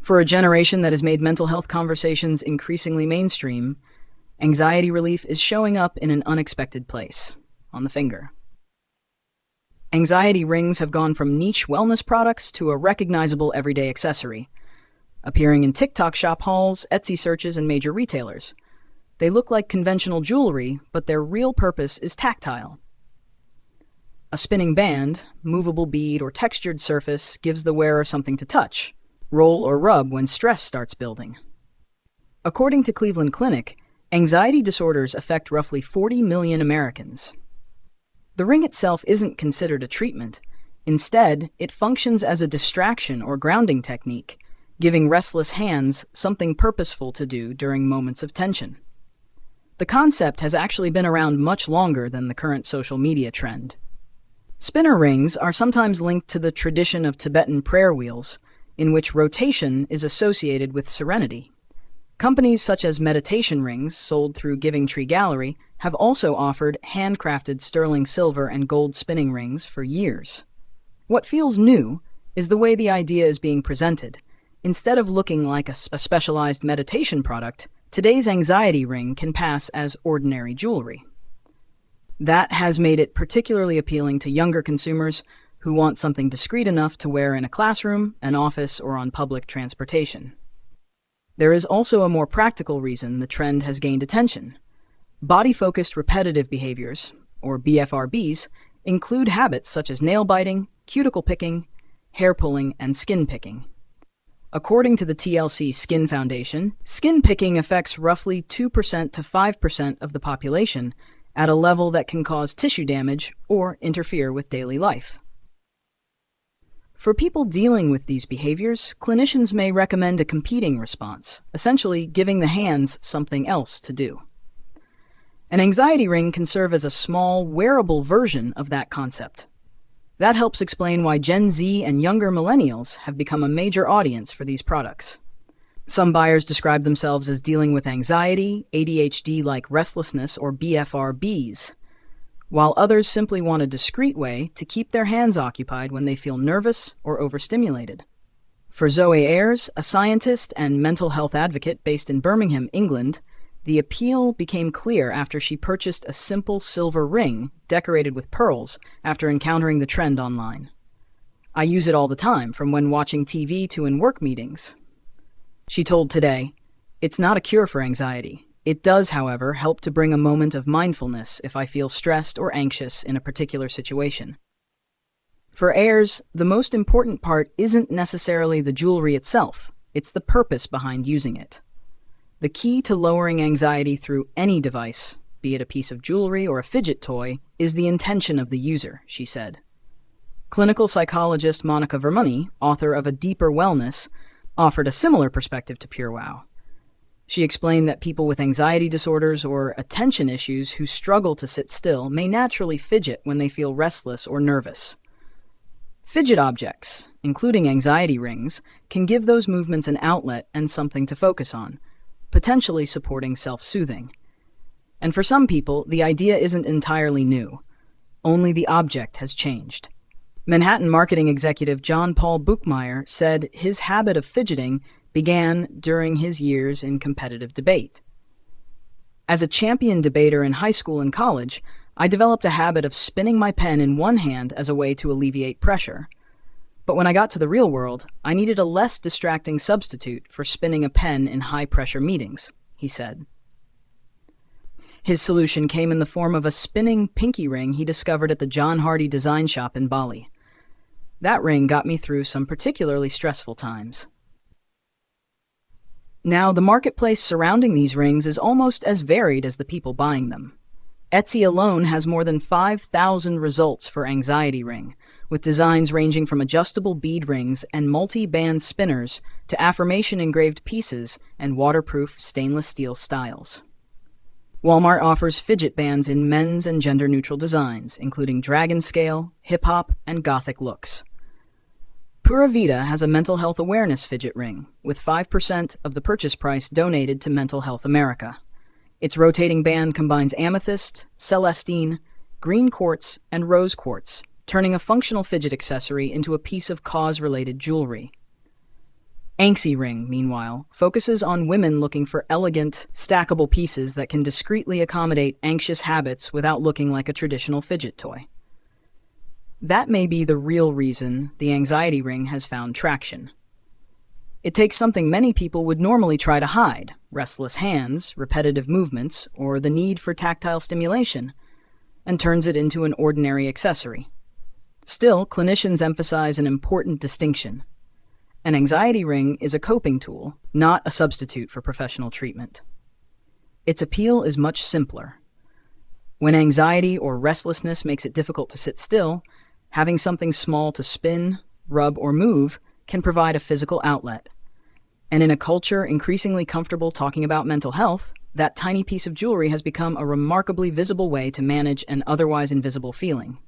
For a generation that has made mental health conversations increasingly mainstream, anxiety relief is showing up in an unexpected place, on the finger. Anxiety rings have gone from niche wellness products to a recognizable everyday accessory, appearing in TikTok shop hauls, Etsy searches, and major retailers. They look like conventional jewelry, but their real purpose is tactile. A spinning band, movable bead, or textured surface gives the wearer something to touch, roll, or rub when stress starts building. According to Cleveland Clinic, anxiety disorders affect roughly 40 million Americans. The ring itself isn't considered a treatment. Instead, it functions as a distraction or grounding technique, giving restless hands something purposeful to do during moments of tension. The concept has actually been around much longer than the current social media trend. Spinner rings are sometimes linked to the tradition of Tibetan prayer wheels, in which rotation is associated with serenity. Companies such as Meditation Rings, sold through Giving Tree Gallery, have also offered handcrafted sterling silver and gold spinning rings for years. What feels new is the way the idea is being presented. Instead of looking like a specialized meditation product, today's anxiety ring can pass as ordinary jewelry. That has made it particularly appealing to younger consumers who want something discreet enough to wear in a classroom, an office, or on public transportation. There is also a more practical reason the trend has gained attention. Body-focused repetitive behaviors, or BFRBs, include habits such as nail biting, cuticle picking, hair pulling, and skin picking. According to the TLC Skin Foundation, skin picking affects roughly 2% to 5% of the population at a level that can cause tissue damage or interfere with daily life. For people dealing with these behaviors, clinicians may recommend a competing response, essentially giving the hands something else to do. An anxiety ring can serve as a small, wearable version of that concept. That helps explain why Gen Z and younger millennials have become a major audience for these products. Some buyers describe themselves as dealing with anxiety, ADHD-like restlessness, or BFRBs, while others simply want a discreet way to keep their hands occupied when they feel nervous or overstimulated. For Zoe Ayers, a scientist and mental health advocate based in Birmingham, England, the appeal became clear after she purchased a simple silver ring decorated with pearls after encountering the trend online. "I use it all the time, from when watching TV to in work meetings," she told Today. "It's not a cure for anxiety. It does, however, help to bring a moment of mindfulness if I feel stressed or anxious in a particular situation." For Ayers, the most important part isn't necessarily the jewelry itself, it's the purpose behind using it. The key to lowering anxiety through any device, be it a piece of jewelry or a fidget toy, is the intention of the user, she said. Clinical psychologist Monica Vermoney, author of A Deeper Wellness, offered a similar perspective to PureWow. She explained that people with anxiety disorders or attention issues who struggle to sit still may naturally fidget when they feel restless or nervous. Fidget objects, including anxiety rings, can give those movements an outlet and something to focus on, potentially supporting self-soothing. And for some people, the idea isn't entirely new. Only the object has changed. Manhattan marketing executive John Paul Buchmeyer said his habit of fidgeting began during his years in competitive debate. "As a champion debater in high school and college, I developed a habit of spinning my pen in one hand as a way to alleviate pressure. But when I got to the real world, I needed a less distracting substitute for spinning a pen in high-pressure meetings," he said. His solution came in the form of a spinning pinky ring he discovered at the John Hardy design shop in Bali. "That ring got me through some particularly stressful times." Now, the marketplace surrounding these rings is almost as varied as the people buying them. Etsy alone has more than 5,000 results for anxiety ring, with designs ranging from adjustable bead rings and multi-band spinners to affirmation-engraved pieces and waterproof stainless steel styles. Walmart offers fidget bands in men's and gender-neutral designs, including dragon scale, hip-hop, and gothic looks. Pura Vida has a mental health awareness fidget ring, with 5% of the purchase price donated to Mental Health America. Its rotating band combines amethyst, celestine, green quartz, and rose quartz, turning a functional fidget accessory into a piece of cause-related jewelry. Anxie Ring, meanwhile, focuses on women looking for elegant, stackable pieces that can discreetly accommodate anxious habits without looking like a traditional fidget toy. That may be the real reason the anxiety ring has found traction. It takes something many people would normally try to hide, restless hands, repetitive movements, or the need for tactile stimulation, and turns it into an ordinary accessory. Still, clinicians emphasize an important distinction. An anxiety ring is a coping tool, not a substitute for professional treatment. Its appeal is much simpler. When anxiety or restlessness makes it difficult to sit still, having something small to spin, rub, or move can provide a physical outlet. And in a culture increasingly comfortable talking about mental health, that tiny piece of jewelry has become a remarkably visible way to manage an otherwise invisible feeling.